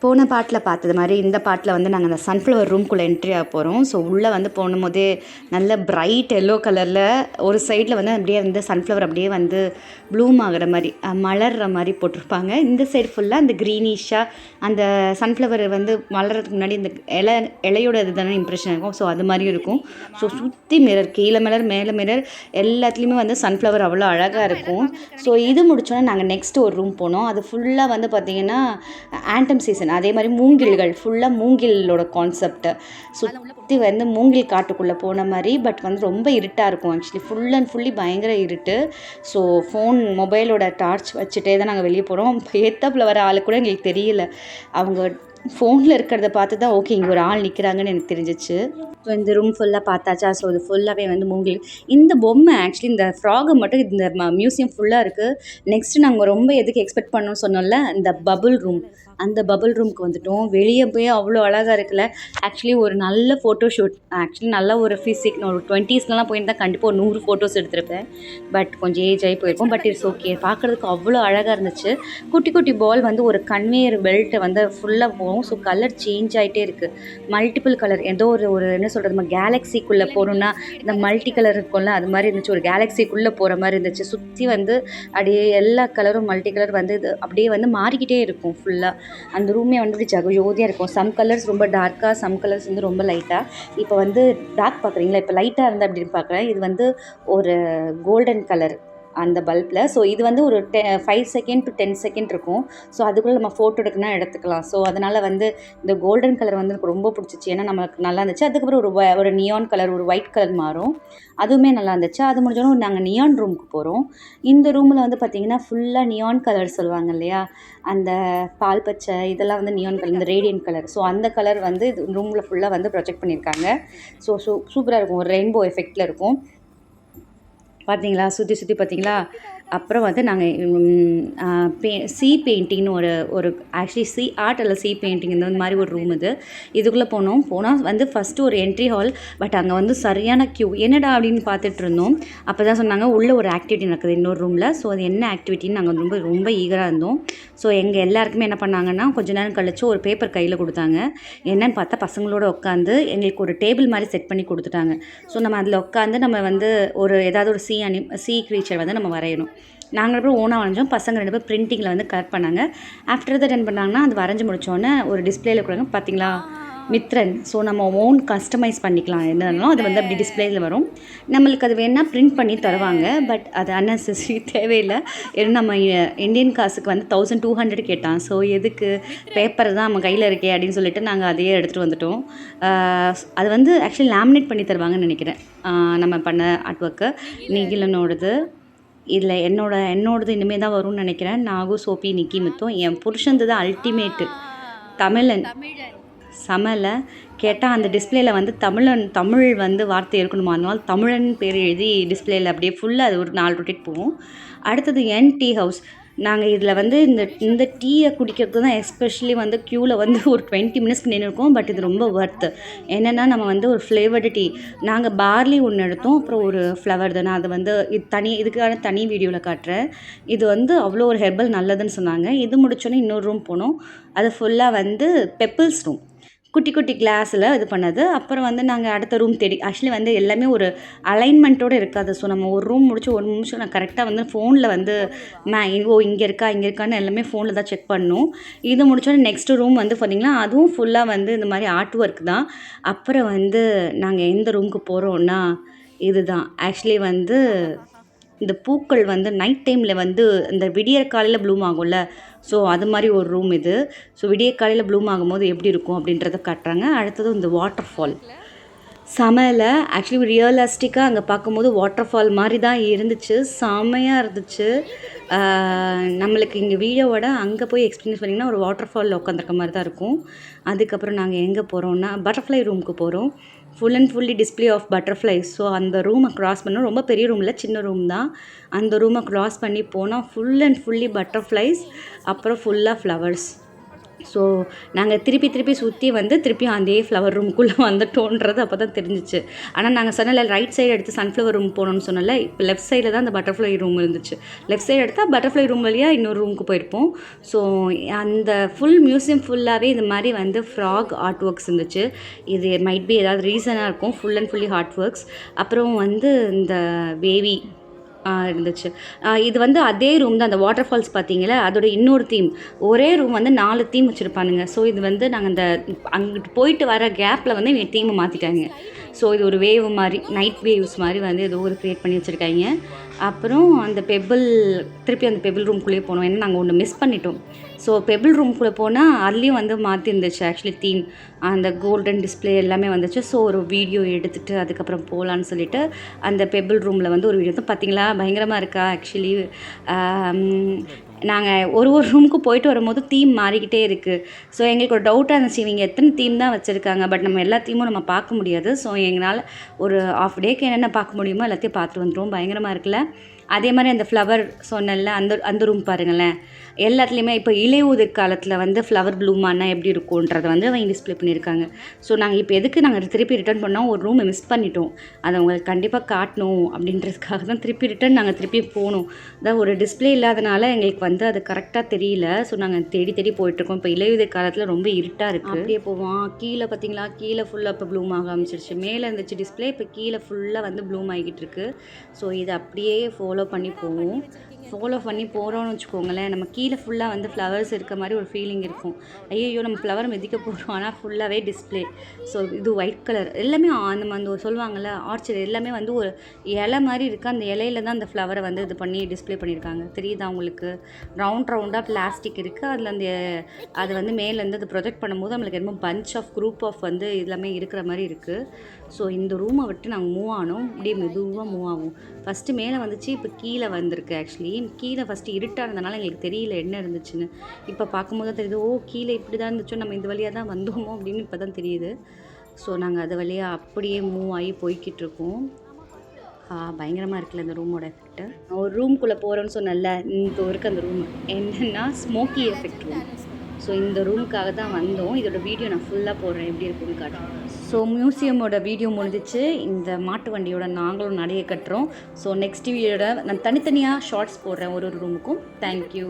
போன பாட்டில் பார்த்தது மாதிரி இந்த பாட்டில் வந்து நாங்கள் அந்த சன்ஃப்ளவர் ரூம்குள்ளே என்ட்ரி ஆக போகிறோம். ஸோ உள்ளே வந்து போகும்போதே நல்ல பிரைட் எல்லோ கலரில் ஒரு சைடில் வந்து அப்படியே வந்து சன்ஃப்ளவர் அப்படியே வந்து ப்ளூம் ஆகிற மாதிரி மலர்ற மாதிரி போட்டிருப்பாங்க. இந்த சைடு ஃபுல்லாக அந்த க்ரீனிஷாக அந்த சன்ஃப்ளவர் வந்து மலர்றதுக்கு முன்னாடி இந்த இலையோட இது தானே இம்ப்ரெஷன் இருக்கும். ஸோ அது மாதிரியும் இருக்கும். ஸோ சுற்றி மிரர், கீழே மிரர், மேலே மிரர், எல்லாத்துலேயுமே வந்து சன்ஃப்ளவர் அவ்வளோ அழகாக இருக்கும். ஸோ இது முடித்தோன்னே நாங்கள் நெக்ஸ்ட் ஒரு ரூம் போனோம். அது ஃபுல்லாக வந்து பார்த்திங்கன்னா ஆண்டம் சீசன், அதே மாதிரி மூங்கில்கள், ஃபுல்லாக மூங்கிலோட கான்செப்ட். சுற்றி வந்து மூங்கில் காட்டுக்குள்ளே போன மாதிரி, பட் வந்து ரொம்ப இருட்டாக இருக்கும். ஆக்சுவலி ஃபுல் அண்ட் ஃபுல்லி பயங்கர இருட்டு. ஸோ மொபைலோட டார்ச் வச்சுட்டே தான் நாங்கள் வெளியே போகிறோம். ஏத்தாப்பில் வர ஆளு கூட எங்களுக்கு தெரியல. அவங்க ஃபோனில் இருக்கிறத பார்த்து தான் ஓகே இங்கே ஒரு ஆள் நிற்கிறாங்கன்னு எனக்கு தெரிஞ்சிச்சு. ஸோ இந்த ரூம் ஃபுல்லாக பார்த்தாச்சா. ஸோ இது ஃபுல்லாகவே வந்து மூங்கில். இந்த பொம்மை ஆக்சுவலி இந்த ஃப்ராகை மட்டும் இந்த மியூசியம் ஃபுல்லாக இருக்குது. நெக்ஸ்ட்டு நாங்கள் ரொம்ப எதுக்கு எக்ஸ்பெக்ட் பண்ணோன்னு சொன்னோம்ல, இந்த பபுள் ரூம், அந்த பபுள் ரூமுக்கு வந்துவிட்டோம். வெளியே போய் அவ்வளோ அழகாக இருக்குல்ல. ஆக்சுவலி ஒரு நல்ல ஃபோட்டோ ஷூட், ஆக்சுவலி நல்ல ஒரு ஃபிசிக், நான் ஒரு 20ஸ்லாம் போயிருந்தால் கண்டிப்பாக ஒரு 100 ஃபோட்டோஸ் எடுத்திருப்பேன். பட் கொஞ்சம் ஏஜ் ஆகி போயிருக்கும். பட் இட்ஸ் ஓகே, பார்க்குறதுக்கு அவ்வளோ அழகாக இருந்துச்சு. குட்டி குட்டி பால் வந்து ஒரு கன்வேயர் பெல்ட்டை வந்து ஃபுல்லாக போகும். ஸோ கலர் சேஞ்ச் ஆகிட்டே இருக்குது. மல்டிபிள் கலர், ஏதோ ஒரு என்ன சொல்கிறது, நம்ம கேலக்ஸிக்குள்ளே போகணுன்னா இந்த மல்டி கலர் இருக்கும்ல, அது மாதிரி இருந்துச்சு. ஒரு கேலக்ஸிக்குள்ளே போகிற மாதிரி இருந்துச்சு. சுற்றி வந்து அப்படியே எல்லா கலரும் மல்டி கலர் வந்து இது அப்படியே வந்து மாறிக்கிட்டே இருக்கும். ஃபுல்லாக அந்த ரூமே வந்து ஜகஜோதியாக இருக்கும். சம் கலர்ஸ் ரொம்ப டார்க்காக, சம் கலர்ஸ் வந்து ரொம்ப லைட்டாக. இப்போ வந்து டார்க் பார்க்குறீங்களா, இப்போ லைட்டாக இருந்தால் அப்படின்னு பார்க்குறேன். இது வந்து ஒரு கோல்டன் கலர் அந்த பல்பில். ஸோ இது வந்து ஒரு 5 செகண்ட் to 10 செகண்ட் இருக்கும். ஸோ அதுக்குள்ளே நம்ம ஃபோட்டோ எடுக்கணும்னா எடுத்துக்கலாம். ஸோ அதனால் வந்து இந்த கோல்டன் கலர் வந்து எனக்கு ரொம்ப பிடிச்சிச்சு. ஏன்னா நமக்கு நல்லா இருந்துச்சு. அதுக்கப்புறம் ஒரு நியான் கலர், ஒரு ஒயிட் கலர் மாறும், அதுவுமே நல்லா இருந்துச்சு. அது முடிஞ்சோன்னு நாங்கள் நியான் ரூமுக்கு போகிறோம். இந்த ரூமில் வந்து பார்த்திங்கன்னா ஃபுல்லாக நியான் கலர் சொல்லுவாங்க இல்லையா, அந்த பால் பச்சை இதெல்லாம் வந்து நியான் கலர், இந்த ரேடியன்ட் கலர். ஸோ அந்த கலர் வந்து இது ரூமில் ஃபுல்லாக வந்து ப்ரொஜெக்ட் பண்ணியிருக்காங்க. ஸோ சூப்பராக இருக்கும். ஒரு ரெயின்போ எஃபெக்டில் இருக்கும். பார்த்தீங்களா, சுற்றி பார்த்தீங்களா. அப்புறம் வந்து நாங்கள் சி பெயிண்டிங்னு ஒரு ஆக்சுவலி சி ஆர்ட் அல்ல சி பெயிண்டிங் இந்த மாதிரி ஒரு ரூம் இது. இதுக்குள்ளே போனால் வந்து ஃபஸ்ட்டு ஒரு என்ட்ரி ஹால். பட் அங்கே வந்து சரியான க்யூ. என்னடா அப்படின்னு பார்த்துட்டு இருந்தோம். அப்போ தான் சொன்னாங்க உள்ளே ஒரு ஆக்டிவிட்டி நடக்குது இன்னொரு ரூமில். ஸோ அது என்ன ஆக்டிவிட்டின்னு நாங்கள் ரொம்ப ரொம்ப ஈகராக இருந்தோம். ஸோ எங்கள் எல்லாருக்குமே என்ன பண்ணாங்கன்னா, கொஞ்ச நேரம் கழிச்சு ஒரு பேப்பர் கையில் கொடுத்தாங்க. என்னன்னு பார்த்தா பசங்களோட உட்காந்து எங்களுக்கு ஒரு டேபிள் மாதிரி செட் பண்ணி கொடுத்துட்டாங்க. ஸோ நம்ம அதில் உட்காந்து நம்ம வந்து ஏதாவது ஒரு சி க்ரீச்சர் வந்து நம்ம வரையணும். நாங்கள் அப்புறம் ஓனாக வரைஞ்சோம். பசங்க 2 பேர் பிரிண்டிங்கில் வந்து கலெக்ட் பண்ணாங்க. ஆஃப்டர் தட் என்ன பண்ணாங்கன்னா, அது வரைஞ்சி முடித்தோன்னே ஒரு டிஸ்பிளேயில் கொடுங்க. பார்த்தீங்களா மித்ரன். ஸோ நம்ம ஓன் கஸ்டமைஸ் பண்ணிக்கலாம். என்னன்னாலும் அது வந்து அப்படி டிஸ்பிளேயில் வரும். நம்மளுக்கு அது வேணால் பிரிண்ட் பண்ணி தருவாங்க. பட் அது அன்னெசரி, தேவையில்லை. ஏன்னா நம்ம இந்தியன் காசுக்கு வந்து 1200 கேட்டான். ஸோ எதுக்கு, பேப்பர் தான் நம்ம கையில் இருக்கே அப்படின்னு சொல்லிட்டு நாங்கள் அதையே எடுத்துகிட்டு வந்துட்டோம். அது வந்து ஆக்சுவலி லேமினேட் பண்ணி தருவாங்கன்னு நினைக்கிறேன். நம்ம பண்ண ஆர்ட் ஒர்க்கு நீகிலனோடது. இதில் என்னோடது இனிமேல் தான் வரும்னு நினைக்கிறேன். நாகு, சோபி, நிக்கி, முத்தும். என் புருஷன்து தான் அல்டிமேட்டு தமிழன். சமலை கேட்டால் அந்த டிஸ்பிளேயில் வந்து தமிழ் வந்து வார்த்தை இருக்கணுமா, அதனால தமிழன் பேர் எழுதி டிஸ்பிளேயில் அப்படியே ஃபுல்லாக அது ஒரு 4 ரொட்டேட் போகும். அடுத்தது டீ ஹவுஸ். நாங்கள் இதில் வந்து இந்த டீயை குடிக்கிறதுக்கு தான் எஸ்பெஷலி வந்து க்யூவில் வந்து ஒரு 20 மினிட்ஸ்க்கு நின்றுருக்கோம். பட் இது ரொம்ப ஒர்த்து. என்னென்னா நம்ம வந்து ஒரு ஃப்ளேவர்டு டீ, நாங்கள் பார்லி ஒன்று எடுத்தோம். அப்புறம் ஒரு ஃப்ளவர் தானே, அது வந்து இதுக்கான தனி வீடியோவில் காட்டுறேன். இது வந்து அவ்வளோ ஒரு ஹெர்பல் நல்லதுன்னு சொன்னாங்க. இது முடிச்சோன்னே இன்னொரு ரூம் போனோம். அது ஃபுல்லாக வந்து பெப்பிள்ஸ் ரூம், குட்டி குட்டி கிளாஸில் இது பண்ணது. அப்புறம் வந்து நாங்கள் அடுத்த ரூம் தேடி, ஆக்சுவலி வந்து எல்லாமே ஒரு அலைன்மெண்ட்டோடு இருக்காது. ஸோ நம்ம ஒரு ரூம் முடிச்சு ஒரு நிமிஷம் நான் கரெக்டாக வந்து ஃபோனில் வந்து இங்கே இருக்கான்னு எல்லாமே ஃபோனில் தான் செக் பண்ணணும். இது முடிச்சோன்னே நெக்ஸ்ட்டு ரூம் வந்து பார்த்திங்கன்னா அதுவும் ஃபுல்லாக வந்து இந்த மாதிரி ஆர்ட் ஒர்க் தான். அப்புறம் வந்து நாங்கள் எந்த ரூமுக்கு போகிறோன்னா, இது தான் ஆக்சுவலி வந்து இந்த பூக்கள் வந்து நைட் டைமில் வந்து இந்த விடியற் காலையில் ப்ளூம் ஆகும்ல. ஸோ அது மாதிரி ஒரு ரூம் இது. ஸோ விடிய காலையில் ப்ளூம் ஆகும்போது எப்படி இருக்கும் அப்படின்றத காட்டுறாங்க. அடுத்தது இந்த வாட்டர் ஃபால் செமையில். ஆக்சுவலி ரியலிஸ்டிக்காக அங்கே பார்க்கும்போது வாட்டர் ஃபால் மாதிரி தான் இருந்துச்சு. செமையாக இருந்துச்சு. நம்மளுக்கு இங்கே வீடியோவோட அங்கே போய் எக்ஸ்பீரியன்ஸ் பண்ணிங்கன்னா ஒரு வாட்டர் ஃபாலில் உட்காந்துருக்க மாதிரி தான் இருக்கும். அதுக்கப்புறம் நாங்கள் எங்கே போகிறோன்னா பட்டர்ஃப்ளை ரூமுக்கு போகிறோம். Full and fully display of butterflies. So அந்த ரூமை க்ராஸ் பண்ணோம். ரொம்ப பெரிய ரூம் இல்லை, சின்ன ரூம் தான். அந்த ரூமை க்ராஸ் பண்ணி போனால் ஃபுல் அண்ட் ஃபுல்லி பட்டர்ஃப்ளைஸ், அப்புறம் ஃபுல்லாக ஃப்ளவர்ஸ். ஸோ நாங்கள் திருப்பி சுற்றி வந்து திருப்பியும் அதே ஃப்ளவர் ரூமுக்குள்ளே வந்துட்டோன்றது அப்போ தான் தெரிஞ்சிச்சு. ஆனால் நாங்கள் சொன்னல ரைட் சைடு எடுத்து சன்ஃப்ளவர் ரூம் போகணும்னு சொன்னல, இப்போ லெஃப்ட் சைடில் தான் அந்த பட்டர்ஃப்ளை ரூம் இருந்துச்சு. லெஃப்ட் சைடு எடுத்தால் பட்டர்ஃப்ளை ரூம் வழியாக இன்னொரு ரூமுக்கு போயிருப்போம். ஸோ அந்த ஃபுல் மியூசியம் ஃபுல்லாகவே இந்த மாதிரி வந்து ஃப்ராக் ஆர்ட் ஒர்க்ஸ் இருந்துச்சு. இது மைட் பி ஏதாவது ரீசனாக இருக்கும். Full and fully art works. அப்புறம் வந்து இந்த வேவி இருந்துச்சு. இது வந்து அதே ரூம் தான். அந்த வாட்டர் ஃபால்ஸ் பார்த்தீங்களா, அதோட இன்னொரு தீம். ஒரே ரூம் வந்து 4 தீம் வச்சுருப்பானுங்க. ஸோ இது வந்து நாங்கள் அந்த அங்கிட்டு போயிட்டு வர கேப்பில் வந்து எங்கள் தீமை மாற்றிட்டாங்க. ஸோ இது ஒரு வேவ் மாதிரி, நைட் வேவ்ஸ் மாதிரி வந்து ஏதோ ஒரு க்ரியேட் பண்ணி வச்சுருக்காங்க. அப்புறம் அந்த திருப்பி அந்த பெபிள் ரூம்குள்ளேயே போனோம். ஏன்னா நாங்கள் ஒன்று மிஸ் பண்ணிட்டோம். ஸோ பெபிள் ரூம்குள்ளே போனால் அதுலேயும் வந்து மாற்றி இருந்துச்சு ஆக்சுவலி தீம். அந்த கோல்டன் டிஸ்பிளே எல்லாமே வந்துச்சு. ஸோ ஒரு வீடியோ எடுத்துகிட்டு அதுக்கப்புறம் போகலான்னு சொல்லிவிட்டு அந்த பெபிள் ரூமில் வந்து ஒரு வீடியோ தான். பார்த்தீங்களா பயங்கரமாக இருக்கா ஆக்சுவலி. நாங்கள் ஒரு ரூமுக்கும் போயிட்டு வரும்போது தீம் மாறிக்கிட்டே இருக்குது. ஸோ எங்களுக்கு ஒரு டவுட்டாக இருந்துச்சு, இவங்க எத்தனை தீம் தான் வச்சுருக்காங்க, பட் நம்ம எல்லா தீமும் நம்ம பார்க்க முடியாது. ஸோ எங்களால் ஒரு ஆஃப் டேக்கு என்னென்ன பார்க்க முடியுமோ எல்லாத்தையும் பார்த்துட்டு வந்துடும். பயங்கரமாக இருக்குல்ல. அதே மாதிரி அந்த ஃப்ளவர் சொன்னல, அந்த ரூம் பாருங்களேன். எல்லாத்துலேயுமே இப்போ இலையுதிர் காலத்தில் வந்து ஃப்ளவர் ப்ளூமானா எப்படி இருக்கும்ன்றதை வந்து அவங்க டிஸ்பிளே பண்ணியிருக்காங்க. ஸோ நாங்கள் இப்போ எதுக்கு நாங்கள் திருப்பி ரிட்டர்ன் பண்ணோம், ஒரு ரூமை மிஸ் பண்ணிட்டோம். அதை உங்களுக்கு கண்டிப்பாக காட்டணும் அப்படின்றதுக்காக தான் நாங்கள் திருப்பி போகணும். அதாவது ஒரு டிஸ்பிளே இல்லாதனால எங்களுக்கு வந்து அது கரெக்டாக தெரியல. ஸோ நாங்கள் தேடி போயிட்டுருக்கோம். இப்போ இலையுதிர் காலத்தில் ரொம்ப இருட்டாக இருக்குது. அப்படியே போவோம். கீழே பார்த்தீங்களா, கீழே ஃபுல்லாக இப்போ ப்ளூம் ஆக ஆரம்பிச்சிருச்சு. மேலே இருந்துச்சு டிஸ்பிளே, இப்போ கீழே ஃபுல்லாக வந்து ப்ளூம் ஆகிக்கிட்டு இருக்குது. ஸோ இதை அப்படியே ஃபாலோ பண்ணி போகிறோம்னு வச்சுக்கோங்களேன். நம்ம கீழே ஃபுல்லாக வந்து ஃப்ளவர்ஸ் இருக்க மாதிரி ஒரு ஃபீலிங் இருக்கும். ஐயோ நம்ம ஃப்ளவர் மிதிக்க போகிறோம், ஆனால் ஃபுல்லாகவே டிஸ்பிளே. ஸோ இது ஒயிட் கலர் எல்லாமே நம்ம அந்த சொல்லுவாங்கள்ல ஆர்ச்சர் எல்லாமே வந்து ஒரு இலை மாதிரி இருக்குது. அந்த இலையில தான் அந்த ஃப்ளவரை வந்து இது பண்ணி டிஸ்பிளே பண்ணியிருக்காங்க. தெரியுதா உங்களுக்கு? ரவுண்டாக பிளாஸ்டிக் இருக்குது. அதில் அது வந்து மேலேருந்து அது ப்ரொஜெக்ட் பண்ணும்போது நம்மளுக்கு என்னமோ பஞ்ச் ஆஃப் குரூப் ஆஃப் வந்து எல்லாமே இருக்கிற மாதிரி இருக்குது. ஸோ இந்த ரூமை விட்டு நாங்கள் மூவ் ஆனோம். அப்படியே மெதுவாக மூவ் ஆகும். ஃபஸ்ட்டு மேலே வந்துச்சு, இப்போ கீழே வந்திருக்கு. ஆக்சுவலி கீழே ஃபஸ்ட்டு இருட்டாக இருந்தனால எங்களுக்கு தெரியல என்ன இருந்துச்சுன்னு. இப்போ பார்க்கும்போது தான் தெரியுது, கீழே இப்படி தான் இருந்துச்சோ, நம்ம இந்த வழியாக தான் வந்தோமோ அப்படின்னு இப்போ தான் தெரியுது. ஸோ நாங்கள் அது வழியாக அப்படியே மூவ் ஆகி போய்கிட்டு இருக்கோம். பயங்கரமாக இருக்குல்ல இந்த ரூமோட எஃபெக்ட்டு. ஒரு ரூம்குள்ளே போகிறோன்னு சொன்னல, இப்போ இருக்க அந்த ரூம் என்னென்னா ஸ்மோக்கி எஃபெக்ட் ரூம். ஸோ இந்த ரூமுக்காக தான் வந்தோம். இதோட வீடியோ நான் ஃபுல்லாக போடுறேன், எப்படி இருக்குன்னு காட்டுறேன். ஸோ மியூசியமோட வீடியோ முடிஞ்சிச்சு. இந்த மாட்டு வண்டியோட நாங்களும் நடைய கட்டுறோம். ஸோ நெக்ஸ்ட் வீடியோட நான் தனித்தனியாக ஷார்ட்ஸ் போடுறேன் ஒரு ரூமுக்கும். தேங்க்யூ.